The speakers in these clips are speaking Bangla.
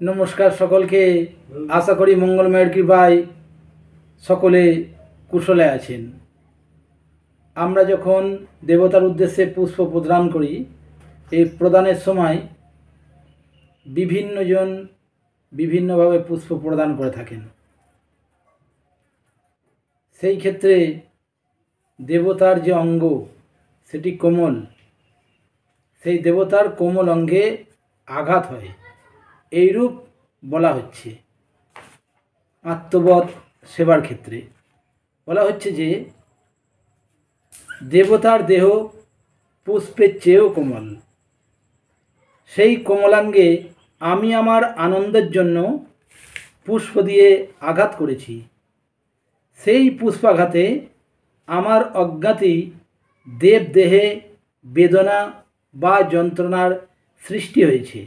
নমস্কার সকলকে। আশা করি মঙ্গলময়ের কৃপায় সকলে কুশলে আছেন। আমরা যখন দেবতার উদ্দেশ্যে পুষ্প প্রদান করি, এই প্রদানের সময় বিভিন্নজন বিভিন্নভাবে পুষ্প প্রদান করে থাকেন। সেই ক্ষেত্রে দেবতার যে অঙ্গ সেটি কোমল, সেই দেবতার কোমল অঙ্গে আঘাত হয়, এইরূপ বলা হচ্ছে। আত্মবৎ সেবার ক্ষেত্রে বলা হচ্ছে যে দেবতার দেহ পুষ্পের চেয়েও কোমল। সেই কোমলাঙ্গে আমি আমার আনন্দের জন্য পুষ্প দিয়ে আঘাত করেছি। সেই পুষ্পাঘাতে আমার অজ্ঞাতেই দেবদেহে বেদনা বা যন্ত্রণার সৃষ্টি হয়েছে।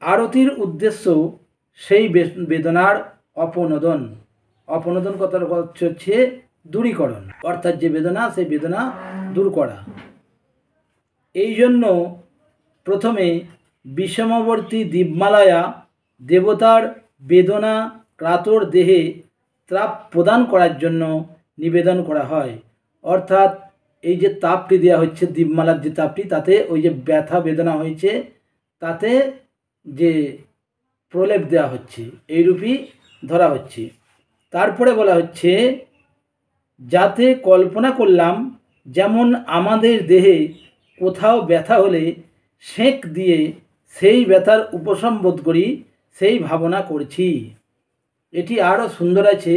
আরতির উদ্দেশ্য সেই বেদনার অপনোদন। অপনোদন কথার হচ্ছে দূরীকরণ, অর্থাৎ যে বেদনা সেই বেদনা দূর করা। এই জন্য প্রথমে বিষমবর্তী দীপমালায়া দেবতার বেদনা কাতর দেহে তাপ প্রদান করার জন্য নিবেদন করা হয়। অর্থাৎ এই যে তাপটি দেওয়া হচ্ছে, দীপমালার যে তাপটি, তাতে ওই যে ব্যথা বেদনা হয়েছে তাতে যে প্রলেপ দেওয়া হচ্ছে, এইরূপই ধরা হচ্ছে। তারপরে বলা হচ্ছে, যাতে কল্পনা করলাম যেমন আমাদের দেহে কোথাও ব্যথা হলে সেঁক দিয়ে সেই ব্যথার উপশম বোধ করি, সেই ভাবনা করছি। এটি আরও সুন্দর আছে।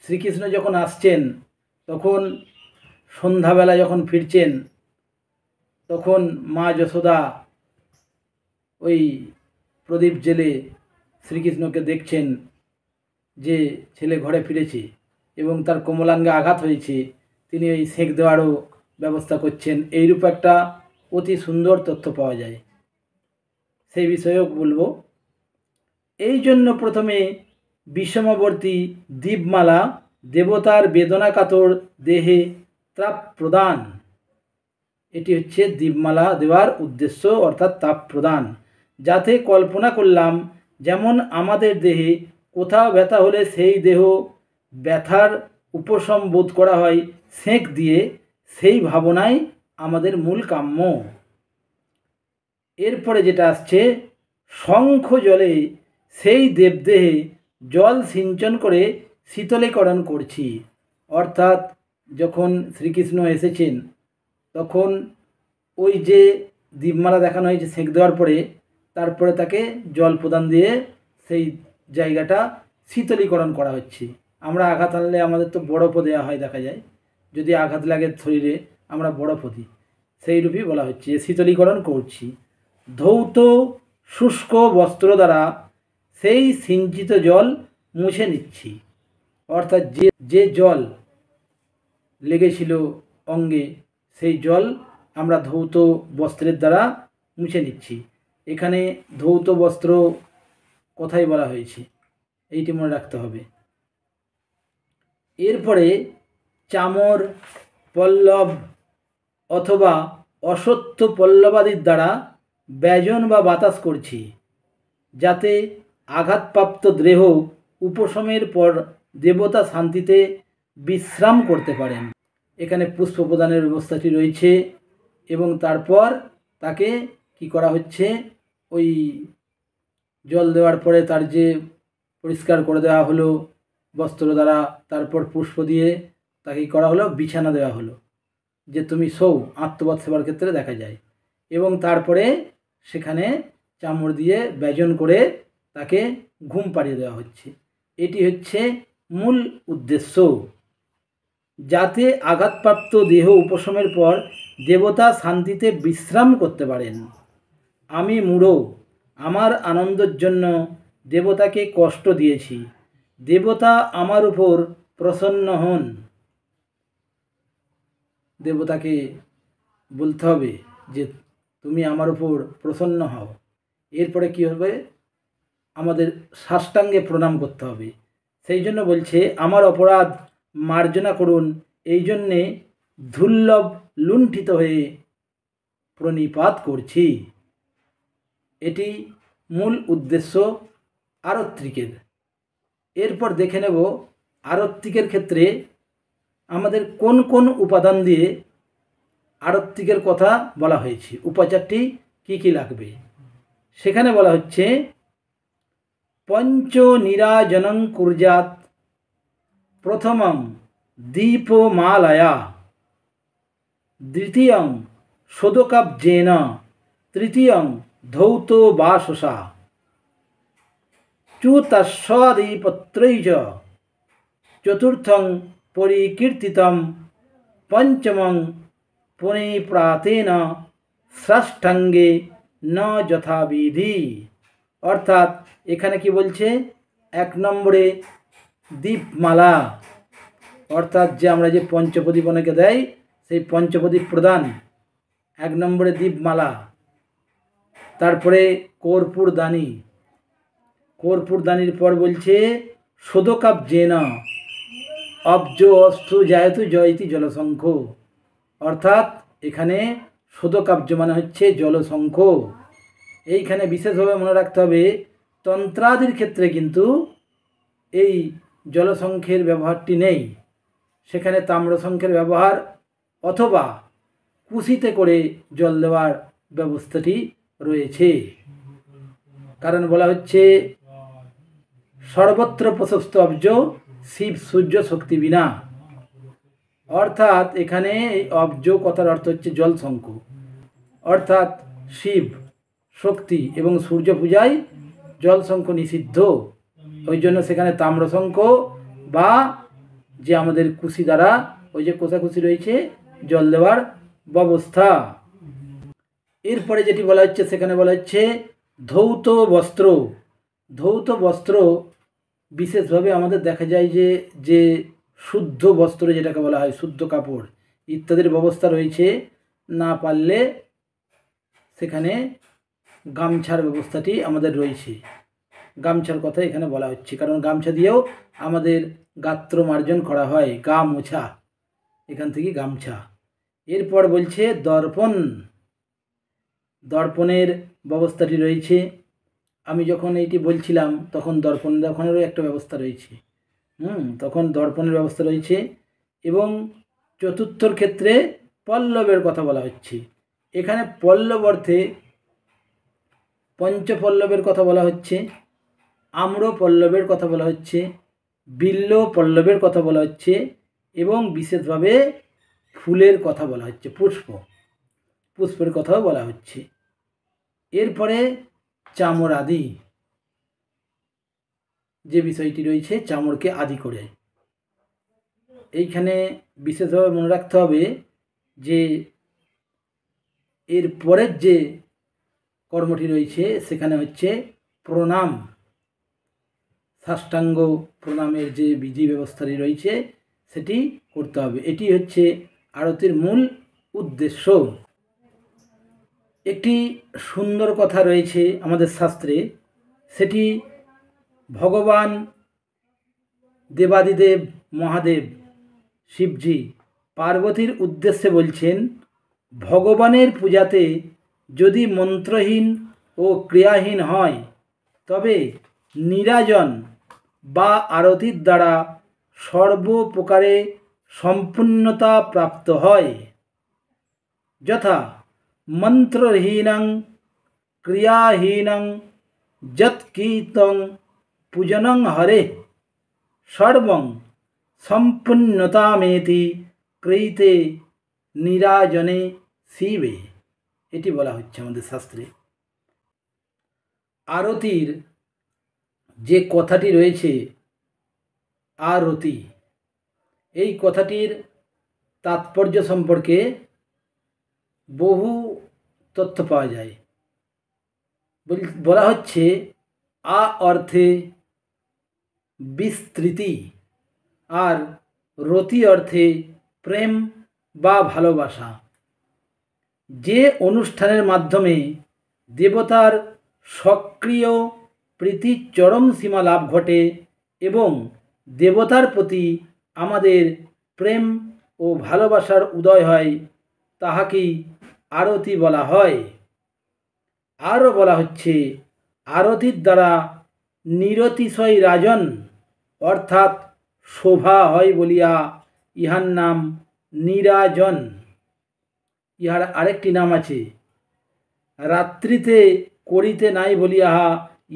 শ্রীকৃষ্ণ যখন আসছেন, তখন সন্ধ্যাবেলা যখন ফিরছেন, তখন মা যশোদা ওই প্রদীপ জেলে শ্রীকৃষ্ণকে দেখছেন যে ছেলে ঘরে ফিরেছে এবং তার কোমলাঙ্গে আঘাত হয়েছে, তিনি ওই সেঁক দেওয়ারও ব্যবস্থা করছেন। এইরূপ একটা অতি সুন্দর তথ্য পাওয়া যায়, সেই বিষয়েও বলবো। এই জন্য প্রথমে বিষমবর্তী দীপমালা দেবতার বেদনা কাতর দেহে তাপ প্রদান, এটি হচ্ছে দীপমালা দেওয়ার উদ্দেশ্য, অর্থাৎ তাপ প্রদান। যাতে কল্পনা করলাম যেমন আমাদের দেহে কোথাও ব্যথা হলে সেই দেহ ব্যথার উপশম বোধ করা হয় সেঁক দিয়ে, সেই ভাবনাই আমাদের মূল কাম্য। এরপরে যেটা আসছে, শঙ্খ জলে সেই দেবদেহে জল সিঞ্চন করে শীতলীকরণ করছি। অর্থাৎ যখন শ্রীকৃষ্ণ এসেছেন, তখন ওই যে দীপমালা দেখানো হয়েছে সেঁক দেওয়ার পরে, তারপরে তাকে জল প্রদান দিয়ে সেই জায়গাটা শীতলীকরণ করা হচ্ছে। আমরা আঘাত আনলে আমাদের তো বরফও দেওয়া হয়, দেখা যায়। যদি আঘাত লাগে শরীরে, আমরা বরফও দিই। সেই রূপই বলা হচ্ছে, শীতলীকরণ করছি। ধৌত শুষ্ক বস্ত্র দ্বারা সেই সিঞ্চিত জল মুছে নিচ্ছি। অর্থাৎ যে জল লেগেছিল অঙ্গে, সেই জল আমরা ধৌত বস্ত্রের দ্বারা মুছে নিচ্ছি। এখানে ধৌত বস্ত্র কথাই বলা হয়েছে, এইটি মনে রাখতে হবে। এরপরে চামর, পল্লব অথবা অসত্য পল্লবাদির দ্বারা ব্যজন বা বাতাস করছি, যাতে আঘাতপ্রাপ্ত দেহ উপশমের পর দেবতা শান্তিতে বিশ্রাম করতে পারেন। এখানে পুষ্প প্রদানের ব্যবস্থাটি রয়েছে এবং তারপর তাকে কি করা হচ্ছে, ওই জল দেওয়ার পরে তার যে পরিষ্কার করে দেওয়া হলো বস্ত্র দ্বারা, তারপর পুষ্প দিয়ে তাকে করা হলো, বিছানা দেওয়া হলো যে তুমি শোও, আত্মবৎ সেবার ক্ষেত্রে দেখা যায়। এবং তারপরে সেখানে চামড় দিয়ে ব্যজন করে তাকে ঘুম পাড়িয়ে দেওয়া হচ্ছে। এটি হচ্ছে মূল উদ্দেশ্য, যাতে আঘাতপ্রাপ্ত দেহ উপশমের পর দেবতা শান্তিতে বিশ্রাম করতে পারেন। আমি মূঢ়, আমার আনন্দের জন্য দেবতাকে কষ্ট দিয়েছি, দেবতা আমার উপর প্রসন্ন হন। দেবতাকে বলতে হবে যে তুমি আমার উপর প্রসন্ন হও। এরপরে কি হবে, আমাদের সাষ্টাঙ্গে প্রণাম করতে হবে। সেই জন্য বলছে, আমার অপরাধ মার্জনা করুন, এই জন্যে দুর্লভ লুণ্ঠিত হয়ে প্রণিপাত করছি। এটি মূল উদ্দেশ্য আরত্রিকের। এরপর দেখে নেব আরত্রিকের ক্ষেত্রে আমাদের কোন কোন উপাদান দিয়ে আরত্রিকের কথা বলা হয়েছে, উপাচারটি কি কি লাগবে। সেখানে বলা হচ্ছে পঞ্চ নীরাজনং কুর্যাৎ প্রথমং দীপমালয়া, দ্বিতীয়ং শোদকাব্জেন, তৃতীয়ং ধৌত বাসসা, চতুর্থস্বাদিপত্রৈঃ, চতুর্থং পরিকীর্তিতম, পঞ্চমং পুনিপ্রাতেন, ষষ্ঠাঙ্গে ন যথাবিধি। অর্থাৎ এখানে কি বলছে, এক নম্বরে দীপমালা, অর্থাৎ যে আমরা যে পঞ্চপ্রদীপ অনেকে দেয় সেই পঞ্চপ্রদীপ প্রদান, এক নম্বরে দীপমালা। তারপরে কর্পূরদানি, কর্পূরদানির পর বলছে শোদকাব্জেন, অব্জ অস্থু জায়তু জয়তি জলশঙ্খ, অর্থাৎ এখানে শোদকাব্জ মানে হচ্ছে জলশঙ্খ। এইখানে বিশেষভাবে মনে রাখতে হবে তন্ত্রাদির ক্ষেত্রে কিন্তু এই জলশঙ্খের ব্যবহারটি নেই, সেখানে তাম্রশঙ্খের ব্যবহার অথবা কুশিতে করে জল দেওয়ার ব্যবস্থাটি রয়েছে। কারণ বলা হচ্ছে সর্বত্র প্রশস্ত অব্জ শিব সূর্য শক্তি বিনা, অর্থাৎ এখানে এই অব্জ কথার অর্থ হচ্ছে জলশঙ্খ, অর্থাৎ শিব শক্তি এবং সূর্য পূজায় জলশঙ্খ নিষিদ্ধ। ওই জন্য সেখানে তাম্রশঙ্খ বা যে আমাদের কুশি দ্বারা ওই যে কোষাকুষি রয়েছে জল দেওয়ার ব্যবস্থা। এরপরে যেটি বলা হচ্ছে সেখানে বলা হচ্ছে ধৌত বস্ত্র। ধৌত বস্ত্র বিশেষভাবে আমাদের দেখা যায় যে শুদ্ধ বস্ত্র যেটাকে বলা হয়, শুদ্ধ কাপড় ইত্যাদির ব্যবস্থা রয়েছে, না পারলে সেখানে গামছার ব্যবস্থাটি আমাদের রয়েছে। গামছার কথা এখানে বলা হচ্ছে, কারণ গামছা দিয়েও আমাদের গাত্র মার্জন করা হয়, গা মোছা, এখান থেকে গামছা। এরপর বলছে দর্পণ, দর্পণের ব্যবস্থাটি রয়েছে। আমি যখন এইটি বলছিলাম তখন দর্পণেরও একটা ব্যবস্থা রয়েছে, তখন দর্পণের ব্যবস্থা রয়েছে। এবং চতুর্থর ক্ষেত্রে পল্লবের কথা বলা হচ্ছে। এখানে পল্লব অর্থে পঞ্চপল্লবের কথা বলা হচ্ছে, আম্র পল্লবের কথা বলা হচ্ছে, বিল্ল পল্লবের কথা বলা হচ্ছে, এবং বিশেষভাবে ফুলের কথা বলা হচ্ছে, পুষ্পের কথাও বলা হচ্ছে। এরপরে চামর আদি, যে বিষয়টি রয়েছে চামরকে আদি করে, এইখানে বিশেষভাবে মনে রাখতে হবে যে এর পরের যে কর্মটি রয়েছে সেখানে হচ্ছে প্রণাম, সাষ্টাঙ্গ প্রণামের যে বিধি ব্যবস্থাটি রয়েছে সেটি করতে হবে। এটি হচ্ছে আরতির মূল উদ্দেশ্য। একটি সুন্দর কথা রয়েছে আমাদের শাস্ত্রে, সেটি ভগবান দেবাদিদেব মহাদেব শিবজি পার্বতীর উদ্দেশ্যে বলছেন, ভগবানের পূজাতে যদি মন্ত্রহীন ও ক্রিয়াহীন হয় তবে নীরাজন বা আরতির দ্বারা সর্বপ্রকারে সম্পূর্ণতা প্রাপ্ত হয়। যথা মন্ত্রহীনং ক্রিয়াহীনং যৎকীর্তং পূজনং হরে সর্বং সম্পূর্ণতামেতি ক্রিয়তে নীরাজনে শিবে। এটি বলা হচ্ছে আমাদের শাস্ত্রে। আরতির যে কথাটি রয়েছে আরতি, এই কথাটির তাৎপর্য সম্পর্কে বহু তথ্য পাওয়া যায়। বলা হচ্ছে আ অর্থে বিস্তৃতি, আর রতি অর্থে প্রেম বা ভালোবাসা। যে অনুষ্ঠানের মাধ্যমে দেবতার সক্রিয় প্রীতির চরম সীমা লাভ ঘটে এবং দেবতার প্রতি আমাদের প্রেম ও ভালোবাসার উদয় হয় তাহাকেই আরতি বলা হয়। আরও বলা হচ্ছে আরতির দ্বারা নিরতিশয় রাজন অর্থাৎ শোভা হয় বলিয়া ইহার নাম নীরাজন। ইহার আরেকটি নাম আছে, রাত্রিতে করিতে নাই বলিয়া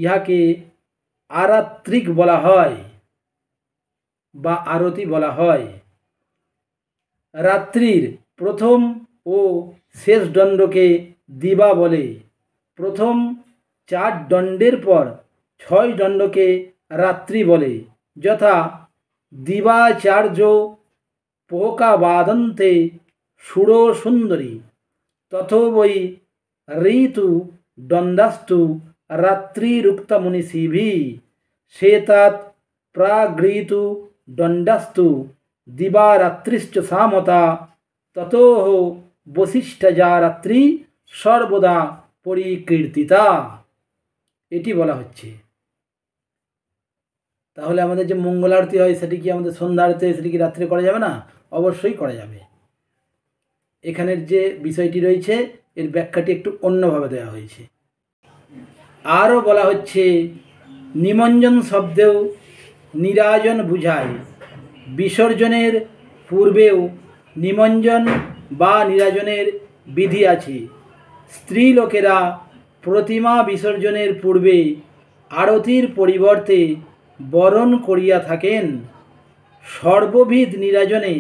ইহাকে আরাত্রিক বলা হয় বা আরতি বলা হয়। রাত্রির প্রথম ও শেষ দণ্ডকে দিবা বলে। প্রথম 4 দণ্ডের পর 6 দণ্ডকে রাত্রি বলে, যথা দিবাচার্য পোকা বাদন্তে সুর সুন্দরী তথো বৈ ঋতু দণ্ডাস্তু রাত্রিরুক্তমনীষিভি শ্বেতাৎ প্রাগৃতু দণ্ডাস্তু দিবারাত্রিশ্চ সামতা ততোহ বশিষ্ঠজা রাত্রি সর্বদা পরিকীর্তিতা। এটি বলা হচ্ছে। তাহলে আমাদের যে মঙ্গল আরতি হয় সেটি কি আমাদের সন্ধ্যা আরতি সেটি কি রাত্রে করা যাবে না? অবশ্যই করা যাবে। এখানের যে বিষয়টি রয়েছে এর ব্যাখ্যাটি একটু অন্যভাবে দেওয়া হয়েছে। আরও বলা হচ্ছে, নিমঞ্জন শব্দেও নীরাজন বুঝায়। বিসর্জনের পূর্বেও নিমঞ্জন বা নীরাজনের বিধি আছে। স্ত্রী লোকেরা প্রতিমা বিসর্জনের পূর্বে আরতির পরিবর্তে বরণ করিয়া থাকেন। সর্ববিধ নীরাজনে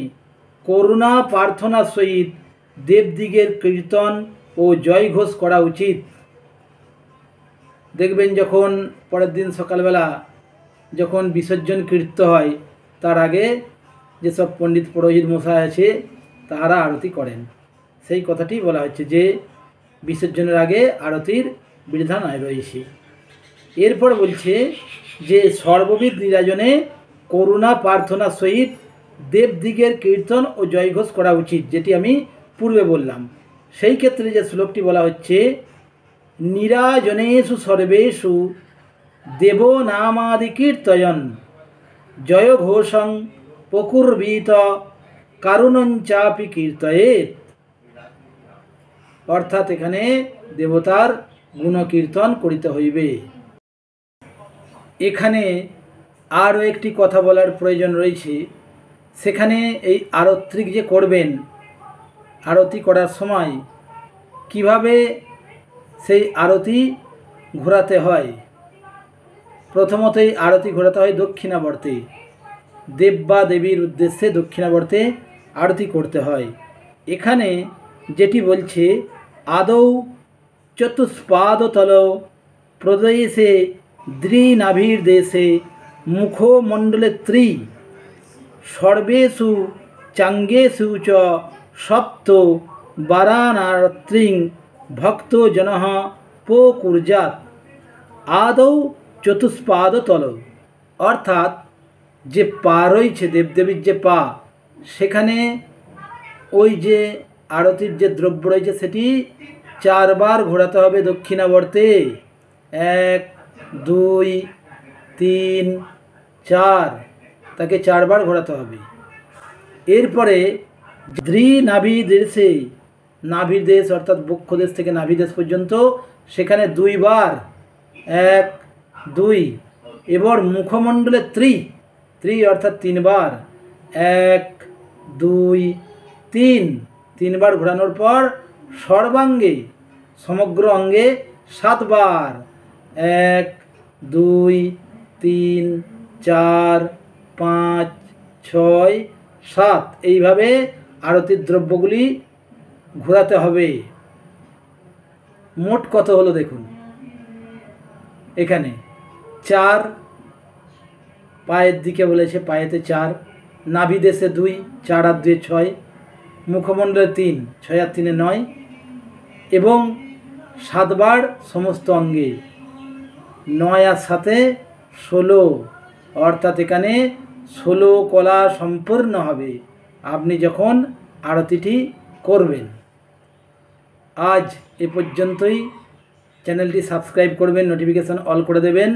করুণা প্রার্থনার সহিত দেবদিগের কীর্তন ও জয়ঘোষ করা উচিত। দেখবেন যখন পরের দিন সকালবেলা যখন বিসর্জন কীর্ত হয় তার আগে যেসব পণ্ডিত পুরোহিত মশাই আছে তাহারা আরতি করেন। সেই কথাটি বলা হচ্ছে যে বিসর্জনের আগে আরতির বিধান রয়েছে। এরপর বলছে যে সর্ববিধ নীরাজনে করুণা প্রার্থনার সহিত দেবদিগের কীর্তন ও জয়ঘোষ করা উচিত, যেটি আমি পূর্বে বললাম। সেই ক্ষেত্রে যে শ্লোকটি বলা হচ্ছে, নীরাজনেষু সর্বেষু দেব নামাদি কীর্তয়ন জয়ঘোষং প্রকুর্বীত কারুণঞ্চাপি কীর্তয়েত। অর্থাৎ এখানে দেবতার গুণকীর্তন করিতে হইবে। এখানে আরও একটি কথা বলার প্রয়োজন রয়েছে। সেখানে এই আরত্রিক যে করবেন, আরতি করার সময় কিভাবে সেই আরতি ঘোরাতে হয়। প্রথমতই আরতি ঘোরাতে হয় দক্ষিণাবর্তে। দেব বা দেবীর উদ্দেশ্যে দক্ষিণাবর্তে আরতি করতে হয়। এখানে যেটি বলছে, আদৌ চতুষ্পাদতল প্রদেশে দ্বিনাভির দেশে মুখমণ্ডলে ত্রি সর্বেষু চাঙ্গেষু চ সপ্ত বারানাত্রিং ভক্তজনঃ প্রকুর্যাৎ। আদৌ চতুষ্পাদতল অর্থাৎ যে পা রয়েছে দেবদেবীর যে পা, সেখানে ওই যে আরতির যে দ্রব্য রয়েছে সেটি 4 বার ঘোরাতে হবে দক্ষিণাবর্তে। 1 2 3 4 তাকে 4 বার ঘোরাতে হবে। এরপরে দ্বিনাভি দেশে, নাভির দেশ অর্থাৎ বক্ষদেশ থেকে নাভিদেশ পর্যন্ত সেখানে 2 বার 1 2। এবার মুখমণ্ডলে ত্রি অর্থাৎ 3 বার 1 2 3 বার ঘোরানোর পর সর্বাঙ্গে সমগ্র অঙ্গে 7 বার 1 2 3 4 5 6 7 এইভাবে আরতির দ্রব্যগুলি ঘোরাতে হবে। মোট কত হলো দেখুন, এখানে 4 পায়ের দিকে বলেছে, পায়েতে 4, নাভিদেশে 2, 4 আর 2 6, মুখমণ্ডলে 3, 6 আর 3 9 এবং 7 বার সমস্ত অঙ্গে, 9 আর 7 16। অর্থাৎ এখানে 16 কলা সম্পূর্ণ হবে আপনি যখন আরতিটি করবেন। আজ এ পর্যন্তই। চ্যানেলটি সাবস্ক্রাইব করবেন, নোটিফিকেশান অল করে দেবেন,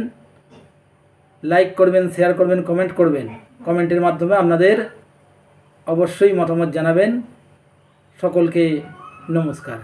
লাইক করবেন, শেয়ার করবেন, কমেন্ট করবেন। কমেন্টের মাধ্যমে আপনাদের অবশ্যই মতামত জানাবেন। সকলকে নমস্কার।